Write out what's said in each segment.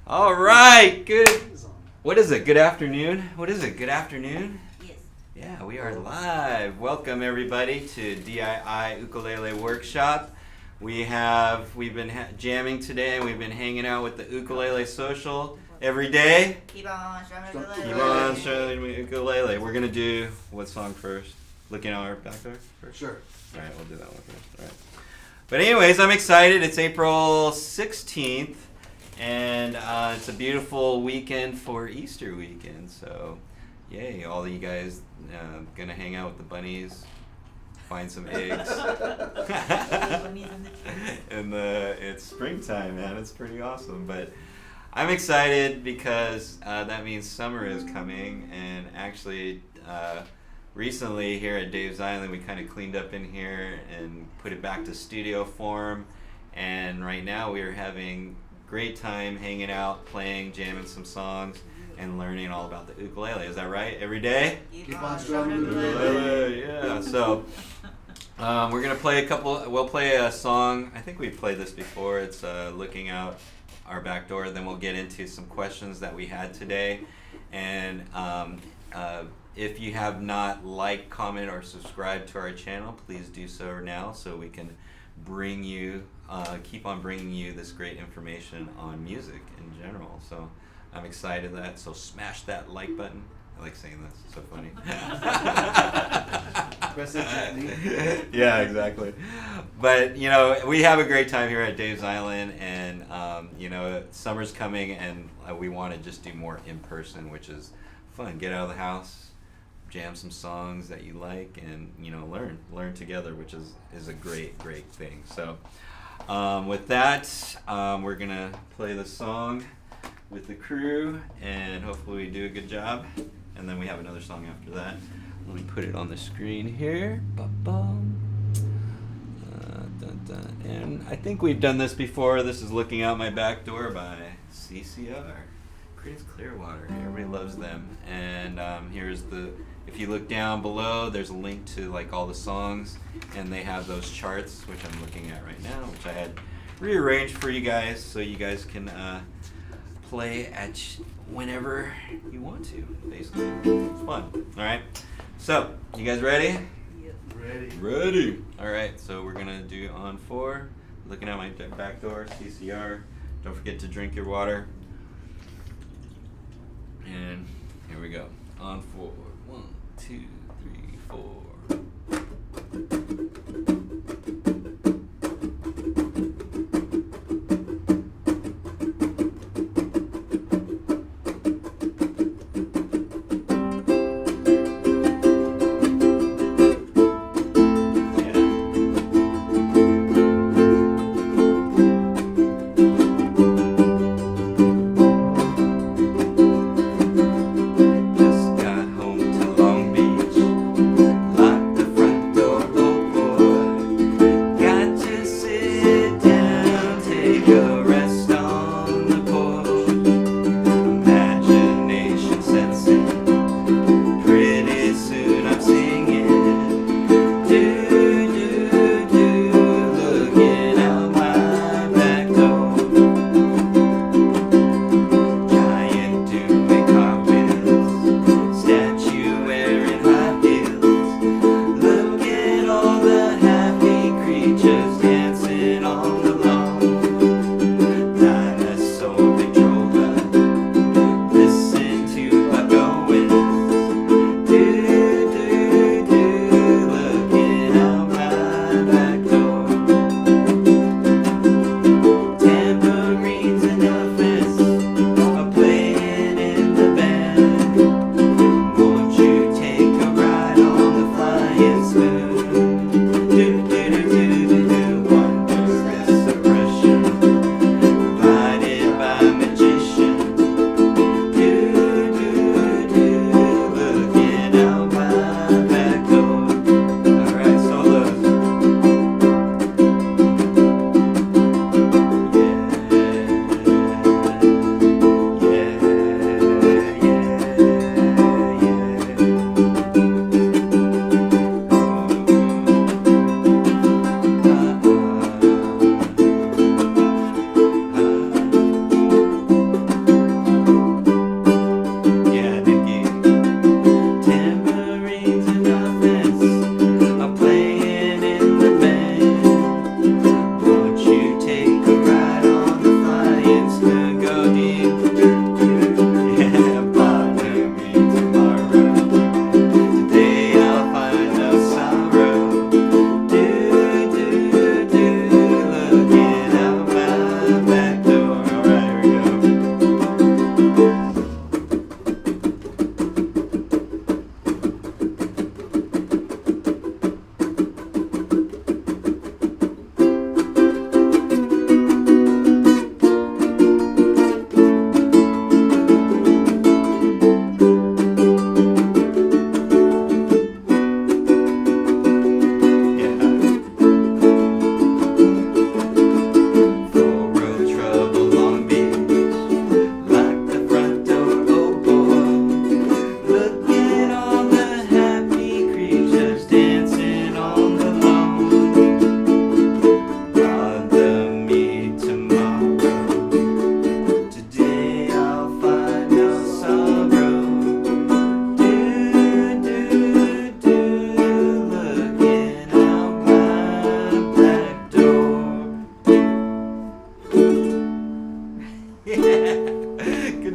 All right, good. What is it? Good afternoon? What is it? Good afternoon? Yes. Yeah, we are live. Welcome everybody to DIY Ukulele Workshop. We've been jamming today, and we've been hanging out with the Ukulele Social every day. Keep on strumming ukulele. Keep on strumming ukulele. We're gonna do what song first? Looking out our back door first? Sure. All right, we'll do that one first. All right. But anyways, I'm excited. It's April 16th, and it's a beautiful weekend for Easter weekend. So, yay! All of you guys gonna hang out with the bunnies, find some eggs. And it's springtime, man. It's pretty awesome. But I'm excited because that means summer is coming, and actually. Recently here at Dave's Island, we kind of cleaned up in here and put it back to studio form, and right now we are having great time hanging out, playing, jamming some songs, and learning all about the ukulele. Is that right? Every day? Keep on strumming Ukulele. Yeah. So we're gonna play we'll play a song. I think we've played this before. It's Looking Out Our Back Door. Then we'll get into some questions that we had today, and if you have not liked, comment, or subscribed to our channel, please do so now so we can keep on bringing you this great information on music in general. So I'm excited so smash that like button. I like saying this, it's so funny. Press it gently. Yeah, exactly. But, we have a great time here at Dave's Island, and, summer's coming, and we want to just do more in person, which is fun. Get out of the house, jam some songs that you like, and learn together, which is a great thing. So with that, we're gonna play the song with the crew, and hopefully we do a good job, and then we have another song after that. Let me put it on the screen here. Ba-bum. Dun, dun. And I think we've done this before. This is Looking Out My Back Door by CCR. Creedence Clearwater. Everybody loves them. And if you look down below, there's a link to all the songs, and they have those charts, which I'm looking at right now, which I had rearranged for you guys, so you guys can play at whenever you want to. Basically, it's fun. All right. So, you guys ready? Ready. All right. So we're gonna do on 4. Looking Out My Back Door, CCR. Don't forget to drink your water. And here we go. On 4. 1, 2, 3, 4. Just got home to Long Beach.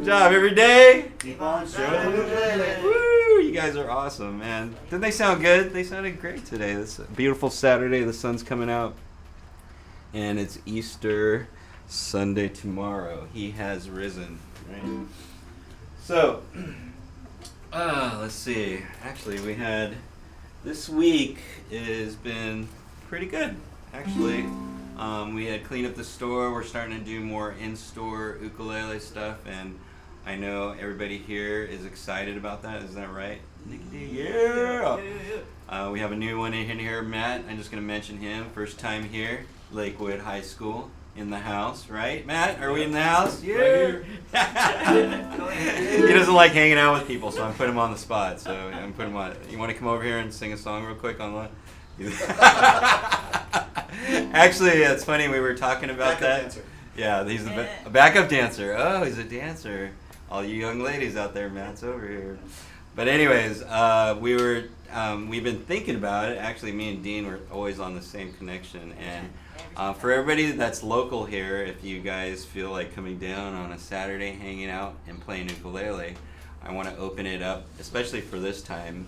Good job, every day. Keep on strumming the ukulele. Woo! You guys are awesome, man. Didn't they sound good? They sounded great today. This beautiful Saturday. The sun's coming out, and it's Easter Sunday tomorrow. He has risen. Right. So, let's see. Actually, we had this week has been pretty good. Actually, we had cleaned up the store. We're starting to do more in-store ukulele stuff, and I know everybody here is excited about that. Is that right? Yeah. We have a new one in here, Matt. I'm just going to mention him. First time here, Lakewood High School. In the house, right, Matt? Are we in the house? Yeah. Right He doesn't like hanging out with people, so I'm putting him on the spot. So I'm putting him on. You want to come over here and sing a song real quick on what? Actually, it's funny. We were talking about that. Dancer. Yeah, he's a backup dancer. Oh, he's a dancer. All you young ladies out there, Matt's over here. But anyways, we've been thinking about it. Actually, me and Dean were always on the same connection, and for everybody that's local here, if you guys feel like coming down on a Saturday, hanging out and playing ukulele, I want to open it up, especially for this time,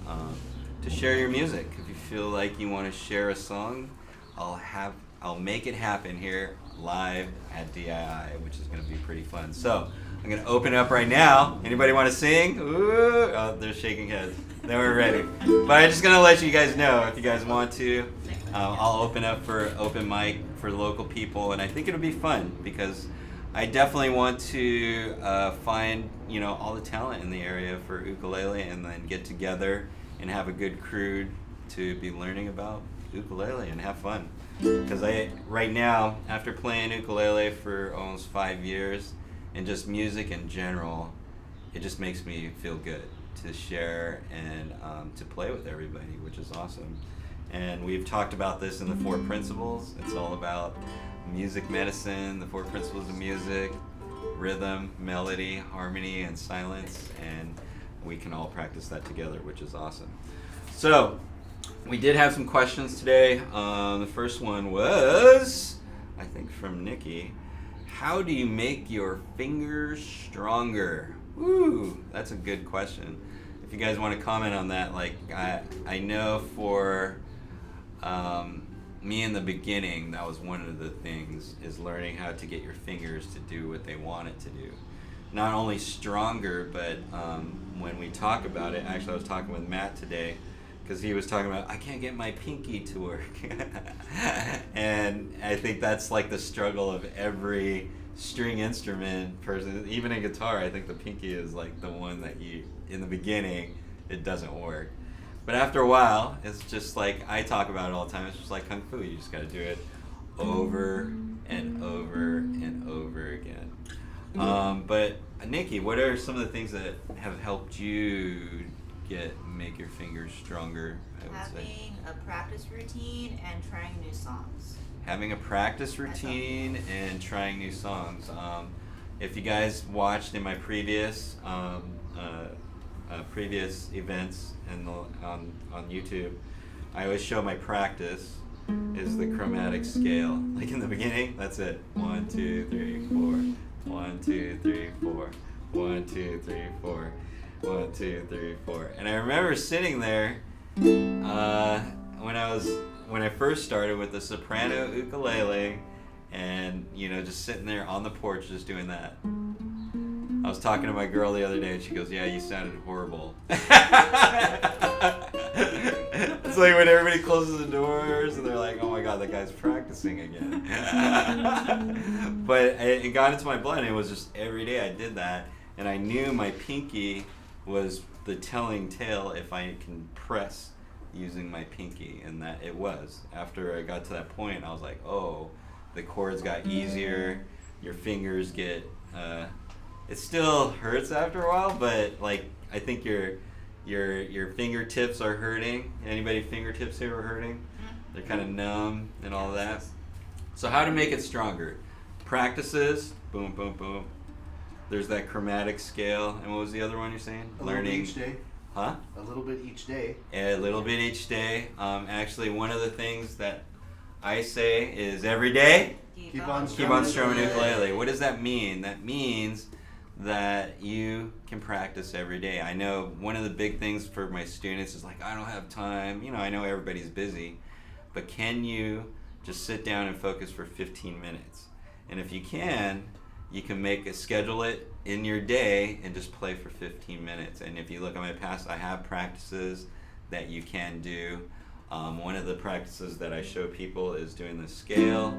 to share your music. If you feel like you want to share a song, I'll make it happen here live at DII, which is going to be pretty fun. So I'm going to open it up right now. Anybody want to sing? Ooh, oh, they're shaking heads. Then we're ready. But I'm just going to let you guys know if you guys want to. I'll open up for open mic for local people, and I think it'll be fun because I definitely want to find all the talent in the area for ukulele, and then get together and have a good crew to be learning about ukulele and have fun. Because right now, after playing ukulele for almost 5 years and just music in general, it just makes me feel good to share and to play with everybody, which is awesome. And we've talked about this in the 4 principles. It's all about music medicine, the 4 principles of music, rhythm, melody, harmony, and silence. And we can all practice that together, which is awesome. So, we did have some questions today. The first one was, I think from Nikki. How do you make your fingers stronger? Woo, that's a good question. If you guys want to comment on that, like I know for me in the beginning, that was one of the things, is learning how to get your fingers to do what they want it to do. Not only stronger, but when we talk about it, actually I was talking with Matt today, because he was talking about, I can't get my pinky to work. And I think that's like the struggle of every string instrument person, even in guitar. I think the pinky is like the one that in the beginning, it doesn't work. But after a while, it's just like, I talk about it all the time, it's just like Kung Fu. You just got to do it over and over and over again. But Nikki, what are some of the things that have helped you make your fingers stronger? Having a practice routine and trying new songs. Having a practice routine and trying new songs. If you guys watched in my previous events on YouTube, I always show my practice is the chromatic scale. Like in the beginning, that's it. 1, 2, 3, 4. 1, 2, 3, 4. 1, 2, 3, 4. 1, 2, 3, 4. And I remember sitting there when I first started with the soprano ukulele, and just sitting there on the porch just doing that. I was talking to my girl the other day, and she goes, "Yeah, you sounded horrible." It's like when everybody closes the doors and they're like, "Oh my God, that guy's practicing again." But it got into my blood, and it was just every day I did that, and I knew my pinky was the telling tale if I can press using my pinky, and that it was. After I got to that point, I was like, oh, the chords got easier, your fingers get, it still hurts after a while, but like, I think your fingertips are hurting. Anybody fingertips here are hurting? They're kind of numb and all that. So how to make it stronger? Practices, boom, boom, boom. There's that chromatic scale, and what was the other one you're saying? Learning each day. Huh? A little bit each day. A little bit each day. Actually, one of the things that I say is every day, Keep on keep on strumming ukulele. What does that mean? That means that you can practice every day. I know one of the big things for my students is like, I don't have time. You know, I know everybody's busy, but can you just sit down and focus for 15 minutes? And if you can schedule it in your day and just play for 15 minutes. And if you look at my past, I have practices that you can do. One of the practices that I show people is doing the scale.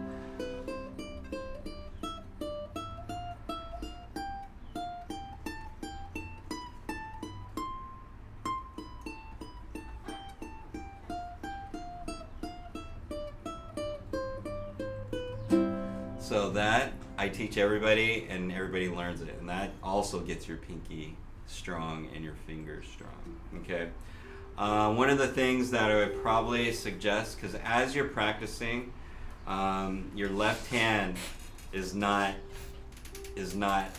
So that I teach everybody, and everybody learns it, and that also gets your pinky strong and your fingers strong. Okay. One of the things that I would probably suggest, because as you're practicing, your left hand is not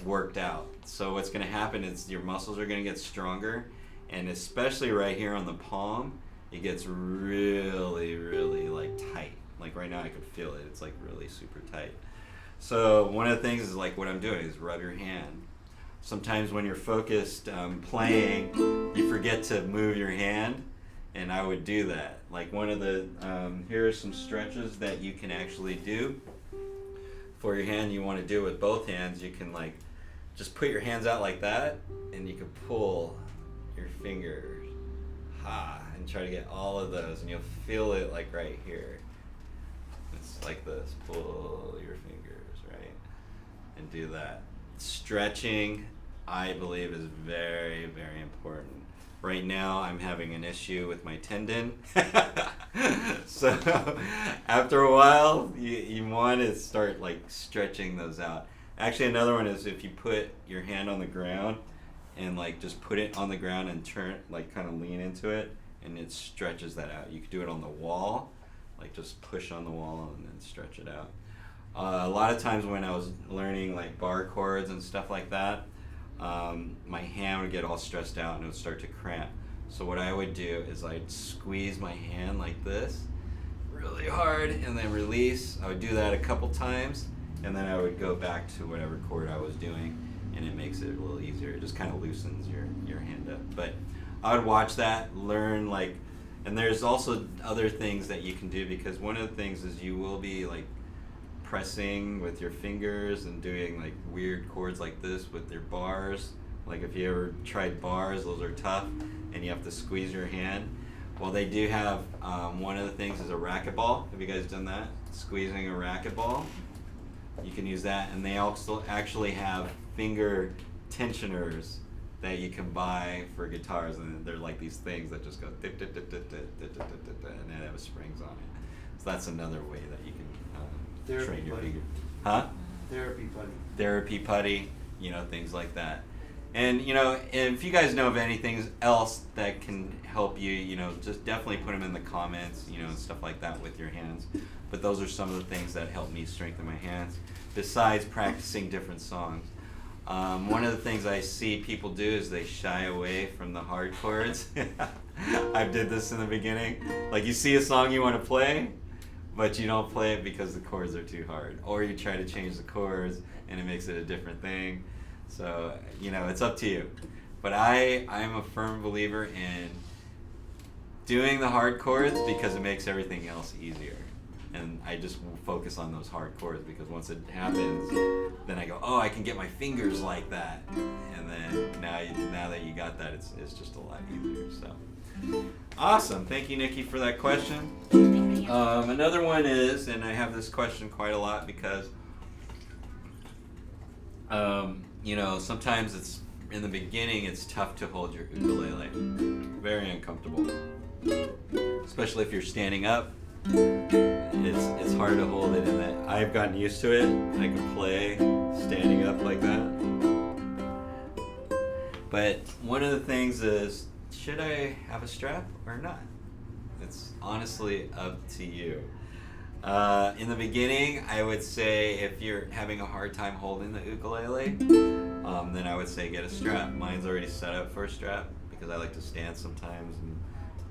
worked out. So what's going to happen is your muscles are going to get stronger, and especially right here on the palm, it gets really, really like tight. Like right now I could feel it. It's like really super tight. So one of the things is like what I'm doing is rub your hand. Sometimes when you're focused playing, you forget to move your hand, and I would do that. Like one of the, here are some stretches that you can actually do for your hand. You want to do it with both hands. You can like just put your hands out like that, and you can pull your fingers, and try to get all of those, and you'll feel it like right here. It's like this, pull your fingers, right? And do that. Stretching, I believe, is very, very important. Right now, I'm having an issue with my tendon. So after a while, you want to start like stretching those out. Actually, another one is if you put your hand on the ground and like just put it on the ground and turn, like kind of lean into it, and it stretches that out. You could do it on the wall, like just push on the wall and then stretch it out. A lot of times when I was learning like bar chords and stuff like that, my hand would get all stressed out and it would start to cramp. So what I would do is I'd squeeze my hand like this really hard and then release. I would do that a couple times, and then I would go back to whatever chord I was doing, and it makes it a little easier. It just kind of loosens your hand up. But I would watch that, learn like, and there's also other things that you can do, because one of the things is you will be like pressing with your fingers and doing like weird chords like this with your bars. Like if you ever tried bars, those are tough and you have to squeeze your hand. Well, they do have, one of the things is a racquetball. Have you guys done that? Squeezing a racquetball. You can use that, and they also actually have finger tensioners that you can buy for guitars, and they're like these things that just go and they have springs on it. So that's another way that you can train your finger. Huh? Therapy putty. Therapy putty, things like that. And if you guys know of anything else that can help you, just definitely put them in the comments, and stuff like that with your hands. But those are some of the things that help me strengthen my hands, besides practicing different songs. One of the things I see people do is they shy away from the hard chords. I did this in the beginning. Like you see a song you want to play, but you don't play it because the chords are too hard. Or you try to change the chords and it makes it a different thing. So, it's up to you. But I'm a firm believer in doing the hard chords because it makes everything else easier. And I just focus on those hard chords because once it happens, then I go, oh, I can get my fingers like that. And then now that you got that, it's just a lot easier. So, awesome. Thank you, Nikki, for that question. Thank you. Another one is, and I have this question quite a lot because, sometimes it's in the beginning it's tough to hold your ukulele. Very uncomfortable, especially if you're standing up. It's hard to hold it in that. I've gotten used to it. I can play standing up like that. But one of the things is, should I have a strap or not? It's honestly up to you. In the beginning, I would say if you're having a hard time holding the ukulele, then I would say get a strap. Mine's already set up for a strap because I like to stand sometimes and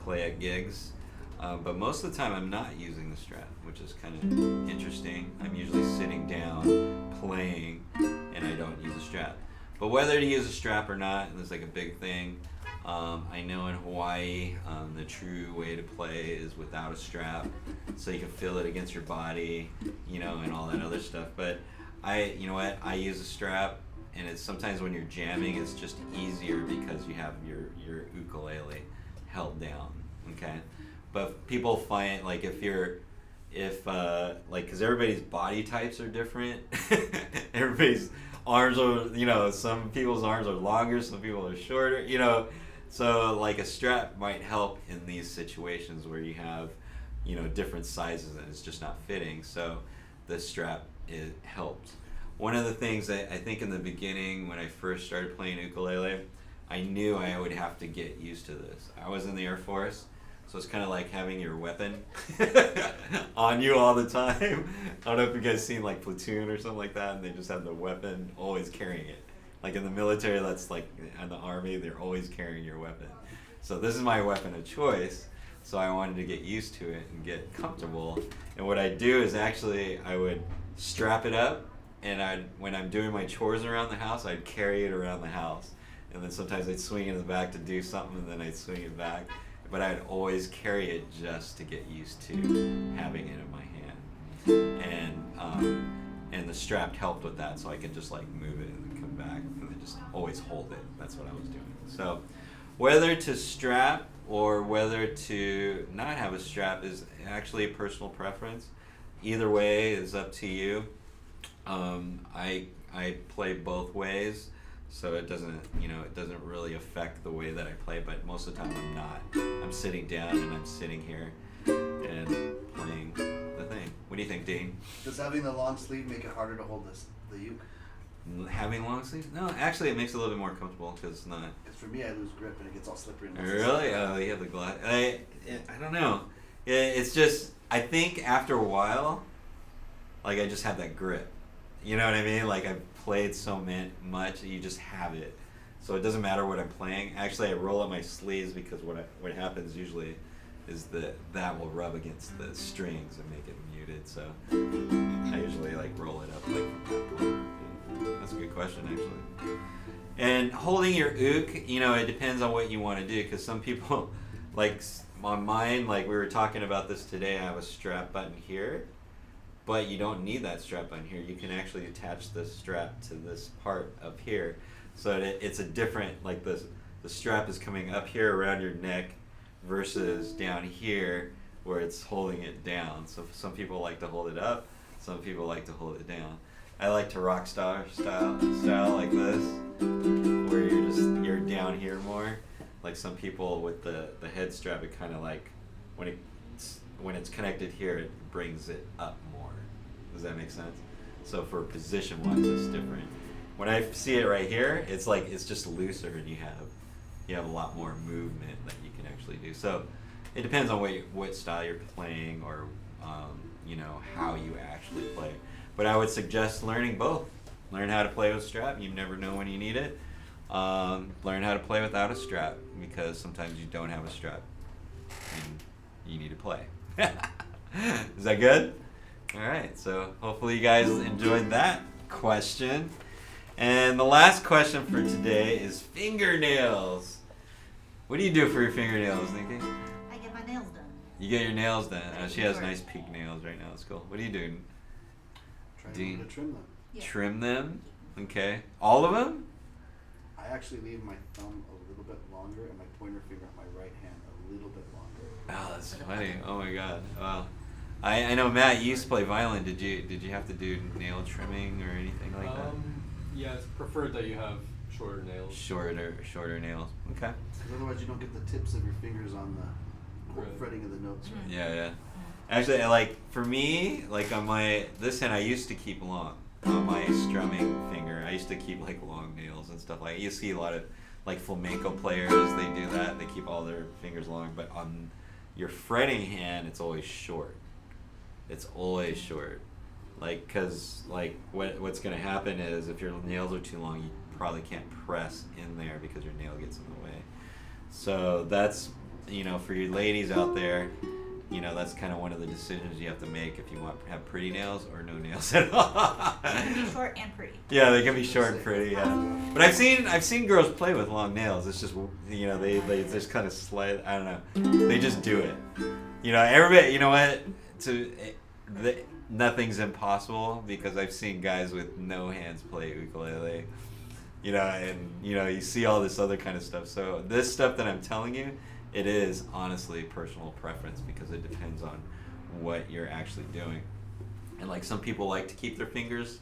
play at gigs. But most of the time I'm not using the strap, which is kind of interesting. I'm usually sitting down, playing, and I don't use a strap. But whether to use a strap or not is like a big thing. I know in Hawaii, the true way to play is without a strap, so you can feel it against your body, you know, and all that other stuff. But you know what, I use a strap, and it's sometimes when you're jamming, it's just easier because you have your ukulele held down, okay? But people find, like, because everybody's body types are different, everybody's arms are, you know, some people's arms are longer, some people are shorter, you know. So like a strap might help in these situations where you have, you know, different sizes and it's just not fitting. So the strap, it helps. One of the things that I think in the beginning when I first started playing ukulele, I knew I would have to get used to this. I was in the Air Force, so it's kind of like having your weapon on you all the time. I don't know if you guys seen like Platoon or something like that, and they just have the weapon always carrying it. Like in the military, that's like in the Army, they're always carrying your weapon. So this is my weapon of choice, so I wanted to get used to it and get comfortable. And what I'd do is actually I would strap it up, and when I'm doing my chores around the house, I'd carry it around the house. And then sometimes I'd swing it in the back to do something, and then I'd swing it back. But I'd always carry it just to get used to having it in my hand. And the strap helped with that, so I could just like move it and then come back and then just always hold it. That's what I was doing. So whether to strap or whether to not have a strap is actually a personal preference. Either way is up to you. I play both ways, so it doesn't really affect the way that I play, but most of the time I'm not. I'm sitting down and I'm sitting here and playing the thing. What do you think, Dean? Does having the long sleeve make it harder to hold the uke? Having long sleeves? No, actually it makes it a little bit more comfortable because it's not. Because for me, I lose grip and it gets all slippery. Really? Oh, you have the glass. I don't know. It's just, I think after a while, like I just have that grip. You know what I mean? Like I've played so much, you just have it. So it doesn't matter what I'm playing. Actually, I roll up my sleeves because what happens usually is that will rub against the strings and make it muted. So I usually like roll it up like from that point. That's a good question, actually. And holding your uke, you know, it depends on what you want to do, because some people, like on mine, like we were talking about this today, I have a strap button here, but you don't need that strap button here. You can actually attach the strap to this part up here, so that it's a different, like the strap is coming up here around your neck versus down here where it's holding it down. So some people like to hold it up, some people like to hold it down. I like to rock style like this, where you're down here more. Like some people with the head strap, it kind of like when it's connected here, it brings it up more. Does that make sense? So for position wise, it's different. When I see it right here, it's like it's just looser, and you have a lot more movement that you can actually do. So it depends on what style you're playing, or you know, how you actually play. But I would suggest learning both. Learn how to play with a strap. You never know when you need it. Learn how to play without a strap, because sometimes you don't have a strap and you need to play. Is that good? All right, so hopefully you guys enjoyed that question. And the last question for today is fingernails. What do you do for your fingernails, Nikki? I get my nails done. You get your nails done. She has nice pink nails right now. That's cool. What do you do? Trying to trim them. Yeah. Trim them? Okay. All of them? I actually leave my thumb a little bit longer and my pointer finger on my right hand a little bit longer. Oh, that's funny. Oh my god. Wow. I know, Matt, you used to play violin. Did you have to do nail trimming or anything like that? Yeah, it's preferred that you have shorter nails. Shorter nails. Okay. Because otherwise you don't get the tips of your fingers on the Right. fretting of the notes. Right? Yeah. Actually, like for me, like on this hand, I used to keep long. On my strumming finger, I used to keep like long nails and stuff like. You see a lot of like flamenco players, they do that. They keep all their fingers long, but on your fretting hand, it's always short. It's always short. Like, cause like what's gonna happen is if your nails are too long, you probably can't press in there because your nail gets in the way. So that's, you know, for you ladies out there, you know, that's kind of one of the decisions you have to make if you want to have pretty nails or no nails at all. It can be short and pretty. Yeah, they can be short and pretty. Yeah, but I've seen girls play with long nails. It's just, you know, they just kind of slide. I don't know. They just do it. You know, everybody. You know what? Nothing's impossible because I've seen guys with no hands play ukulele. You know, and you know, you see all this other kind of stuff. So this stuff that I'm telling you, it is honestly personal preference because it depends on what you're actually doing. And like some people like to keep their fingers,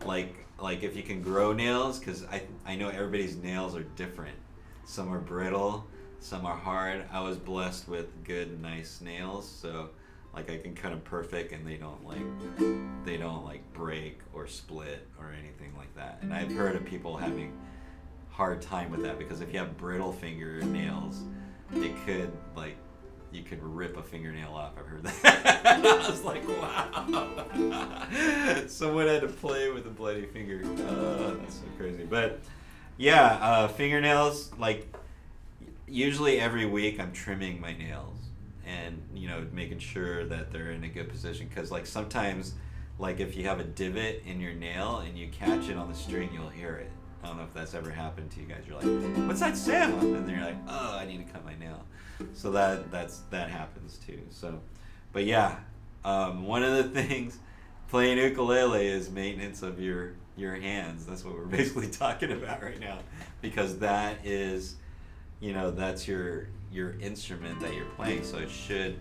like if you can grow nails, because I know everybody's nails are different. Some are brittle, some are hard. I was blessed with good, nice nails, so like I can cut them perfect and they don't like break or split or anything like that. And I've heard of people having hard time with that because if you have brittle fingernails, it could like you could rip a fingernail off. I've heard that. I was like, wow. Someone had to play with a bloody finger. That's so crazy. But yeah, fingernails, like usually every week I'm trimming my nails and, you know, making sure that they're in a good position. Because like sometimes, like if you have a divot in your nail and you catch it on the string, you'll hear it. I don't know if that's ever happened to you guys. You're like, what's that sound? And then you're like, oh, I need to cut my nail. So that happens too. So, but yeah, one of the things playing ukulele is maintenance of your hands. That's what we're basically talking about right now, because that is, you know, that's your instrument that you're playing. So it should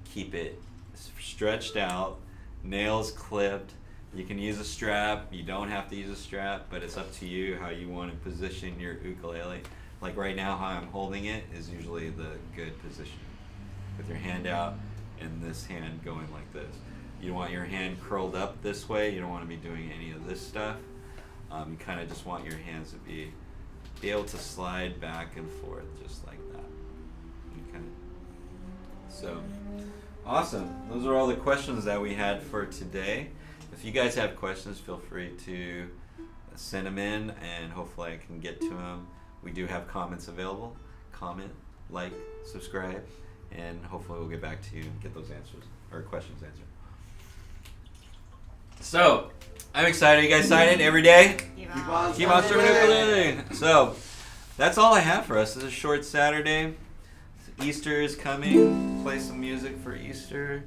keep it stretched out, nails clipped. You can use a strap. You don't have to use a strap, but it's up to you how you want to position your ukulele. Like right now, how I'm holding it is usually the good position, with your hand out and this hand going like this. You don't want your hand curled up this way. You don't want to be doing any of this stuff. You kind of just want your hands to be able to slide back and forth just like that. Okay. So, awesome. Those are all the questions that we had for today. If you guys have questions, feel free to send them in, and hopefully I can get to them. We do have comments available. Comment, like, subscribe, and hopefully we'll get back to you and get those answers or questions answered. So, I'm excited. You guys excited every day? Keep on strumming ukulele. So, that's all I have for us. This is a short Saturday. Easter is coming. Play some music for Easter.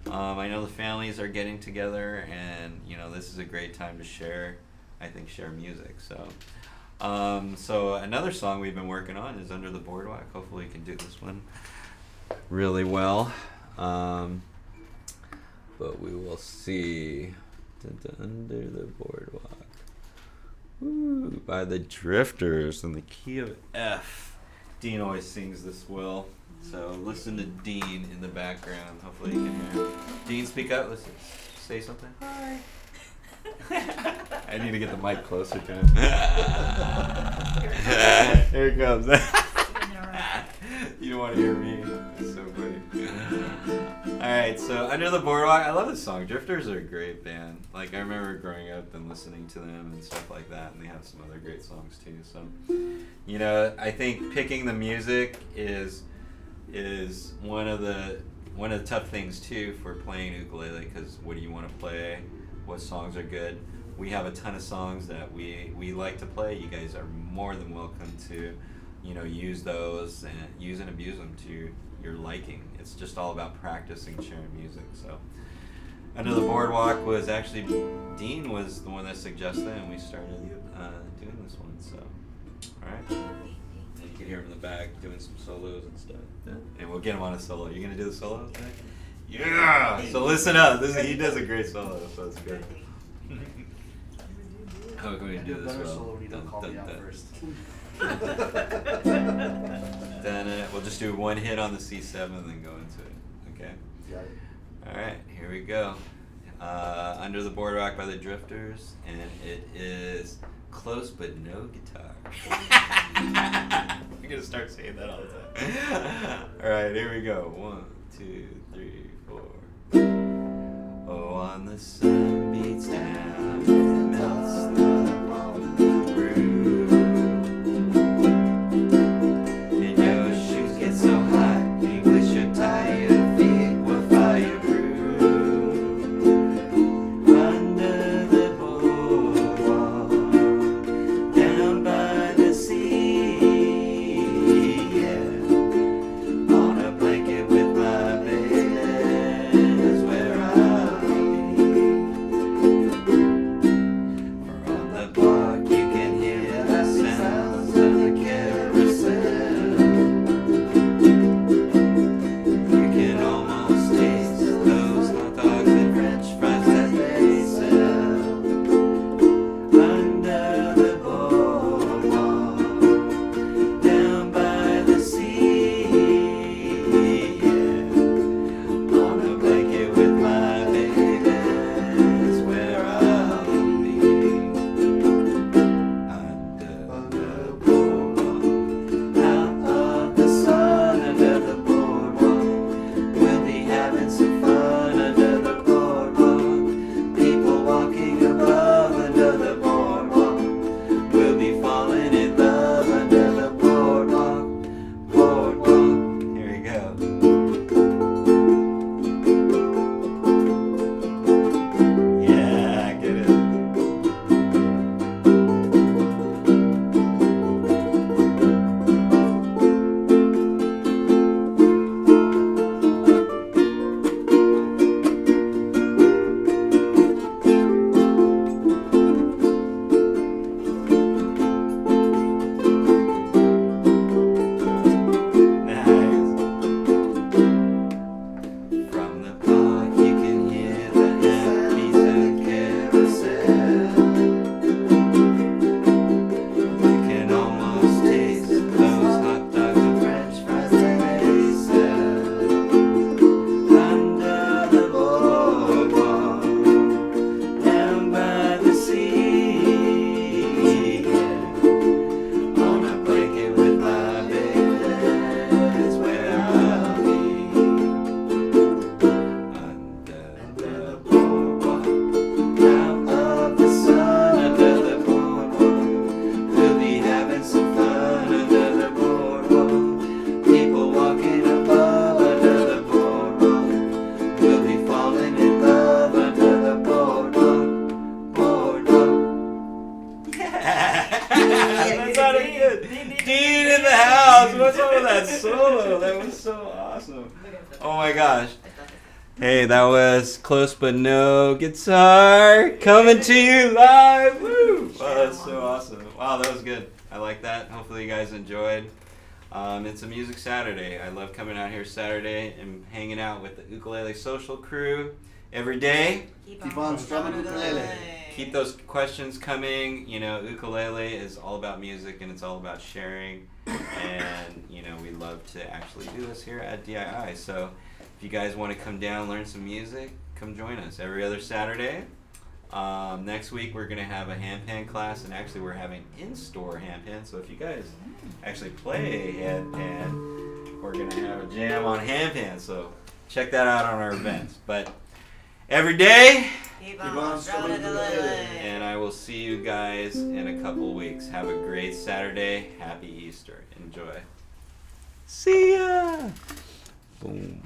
I know the families are getting together, and you know this is a great time to share music. So another song we've been working on is Under the Boardwalk. Hopefully we can do this one really well, but we will see. Under the Boardwalk, woo, by the Drifters in the key of F. Dean always sings this well. So listen to Dean in the background. Hopefully you can hear him. Dean, speak up. Listen, say something. Hi. I need to get the mic closer to him. Here it comes. You don't want to hear me. It's so funny. Alright, so Under the Boardwalk. I love this song. Drifters are a great band. Like, I remember growing up and listening to them and stuff like that, and they have some other great songs too. So, you know, I think picking the music is one of the tough things too for playing ukulele, because what do you want to play? What songs are good? We have a ton of songs that we like to play. You guys are more than welcome to, you know, use those and use and abuse them to your liking. It's just all about practicing sharing music. So Under the Boardwalk was actually, Dean was the one that suggested it, and we started doing this one. So, all right. And you can hear him in the back doing some solos and stuff. Yeah. And we'll get him on a solo. You gonna do the solo? Yeah. So listen up. He does a great solo, so it's good. How can we do this well? You don't call me out first. Then we'll just do one hit on the C7 and then go into it. Okay. Got it. All right. Here we go. Under the Boardwalk by the Drifters, and it is close but no guitar. I'm gonna start saying that all the time. All right. Here we go. 1, 2, 3, 4. Oh, on the sun beats down, it melts the roof, and your shoes get so hot, you wish your tired feet were it. Dean in the house. What's up with that solo? That was so awesome. Oh my gosh. Hey, that was Close But No Guitar coming to you live. Woo! Wow, that's so awesome. Wow, that was good. I like that. Hopefully you guys enjoyed. It's a Music Saturday. I love coming out here Saturday and hanging out with the Ukulele Social crew every day. Keep on strumming ukulele. Keep those questions coming. You know, ukulele is all about music and it's all about sharing. And, you know, we love to actually do this here at DII. So if you guys want to come down, learn some music, come join us every other Saturday. Next week we're going to have a handpan class, and actually we're having in-store handpan. So if you guys actually play handpan, we're going to have a jam on handpan. So check that out on our events. But every day, Keep on strumming ukulele. and I will see you guys in a couple weeks. Have a great Saturday. Happy Easter. Enjoy. See ya. Boom.